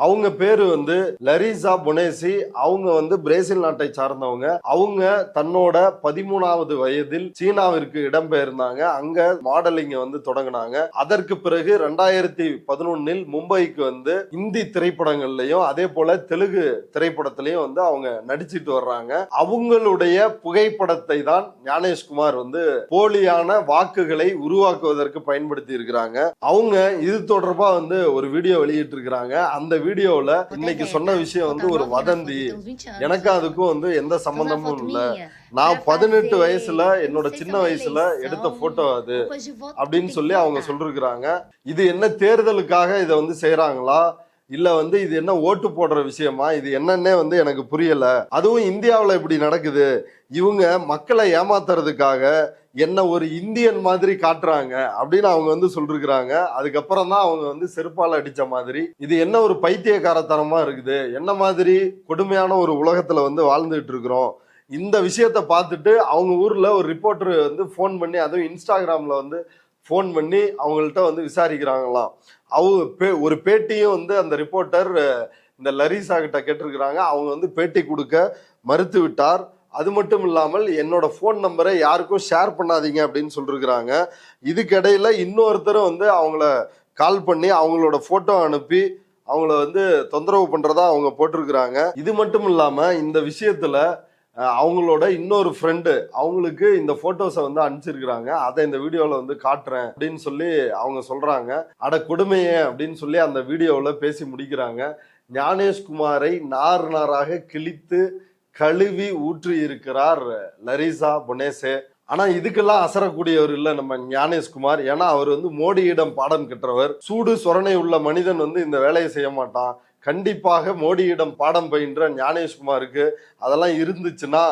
அவங்க பேரு வந்து லரிசா புனேசி. அவங்க வந்து பிரேசில் நாட்டை சார்ந்தவங்க. அவங்க தன்னோட 13வது வயதில் சீனாவிற்கு இடம்பெயர்ந்தாங்க. அங்க மாடலிங் வந்து தொடங்கினாங்க. அதற்கு பிறகு 2011 மும்பைக்கு வந்து இந்தி திரைப்படங்கள்லயும் அதே போல தெலுங்கு திரைப்படத்திலையும் வந்து அவங்க நடிச்சிட்டு வர்றாங்க. அவங்களுடைய புகைப்படத்தை தான் ஞானேஷ்குமார் வந்து போலியான வாக்குகளை உருவாக்குவதற்கு பயன்படுத்தி இருக்கிறாங்க. அவங்க இது தொடர்பா வந்து ஒரு வீடியோ வெளியிட்டு இருக்கிறாங்க. அந்த வீடியோல இன்னைக்கு சொன்ன விஷயம் வந்து ஒரு வதந்தி. எனக்கு அதுக்கும் வந்து எந்த சம்பந்தமும் இல்ல. நான் 18 வயசுல என்னோட சின்ன வயசுல எடுத்த போட்டோ அது அப்படின்னு சொல்லி அவங்க சொல்லிருக்கிறாங்க. இது என்ன தேர்தலுக்காக இதை வந்து செய்யறாங்களா இல்ல வந்து இது என்ன ஓட்டு போடுற விஷயமா, இது என்னன்னே வந்து எனக்கு புரியல. அதுவும் இந்தியாவில் இப்படி நடக்குது. இவங்க மக்களை ஏமாத்துறதுக்காக என்ன ஒரு இந்தியன் மாதிரி காட்டுறாங்க அப்படின்னு அவங்க வந்து சொல்லிருக்கிறாங்க. அதுக்கப்புறம் தான் அவங்க வந்து செருப்பால அடிச்ச மாதிரி இது என்ன ஒரு பைத்தியக்காரத்தனமா இருக்குது, என்ன மாதிரி கொடுமையான ஒரு உலகத்துல வந்து வாழ்ந்துட்டு இருக்கிறோம். இந்த விஷயத்த பார்த்துட்டு அவங்க ஊர்ல ஒரு ரிப்போர்ட்டர் வந்து போன் பண்ணி, அதுவும் இன்ஸ்டாகிராம்ல வந்து போன் பண்ணி அவங்கள்ட்ட வந்து விசாரிக்கிறாங்களாம். ஒரு பேட்டியும் வந்து அந்த ரிப்போர்ட்டர் இந்த லரிசா கிட்ட கேட்டிருக்கிறாங்க. அவங்க வந்து பேட்டி கொடுக்க மறுத்து விட்டார். அது மட்டும் இல்லாமல் என்னோட போன் நம்பரை யாருக்கும் ஷேர் பண்ணாதீங்க அப்படின்னு சொல்லிருக்கிறாங்க. இதுக்கிடையில இன்னொருத்தரும் வந்து அவங்கள கால் பண்ணி அவங்களோட போட்டோ அனுப்பி அவங்கள வந்து தொந்தரவு பண்றதா அவங்க போட்டிருக்கிறாங்க. இது மட்டும் இல்லாம இந்த விஷயத்துல அவங்களோட இன்னொரு ஃப்ரெண்டு அவங்களுக்கு இந்த போட்டோஸை வந்து அனுப்பிச்சிருக்கிறாங்க. அதை இந்த வீடியோல வந்து காட்டுறேன் அப்படின்னு சொல்லி அவங்க சொல்றாங்க. அட கொடுமையே அப்படின்னு சொல்லி அந்த வீடியோவில் பேசி முடிக்கிறாங்க. ஞானேஷ்குமாரை நார் நாராக கிழித்து கழுவி ஊற்றி இருக்கிறார் லரிசா புனேசே. ஆனா இதுக்கெல்லாம் அசரக்கூடியவர் இல்ல நம்ம ஞானேஷ்குமார். ஏன்னா அவர் வந்து மோடியிடம் பாடம் கற்றவர். சூடு சொரணை உள்ள மனிதன் வந்து இந்த வேலையை செய்ய மாட்டான். கண்டிப்பாக மோடியிடம் பாடம் பயின்ற ஞானேஷ்குமாருக்கு அதெல்லாம் இருந்துச்சுன்னா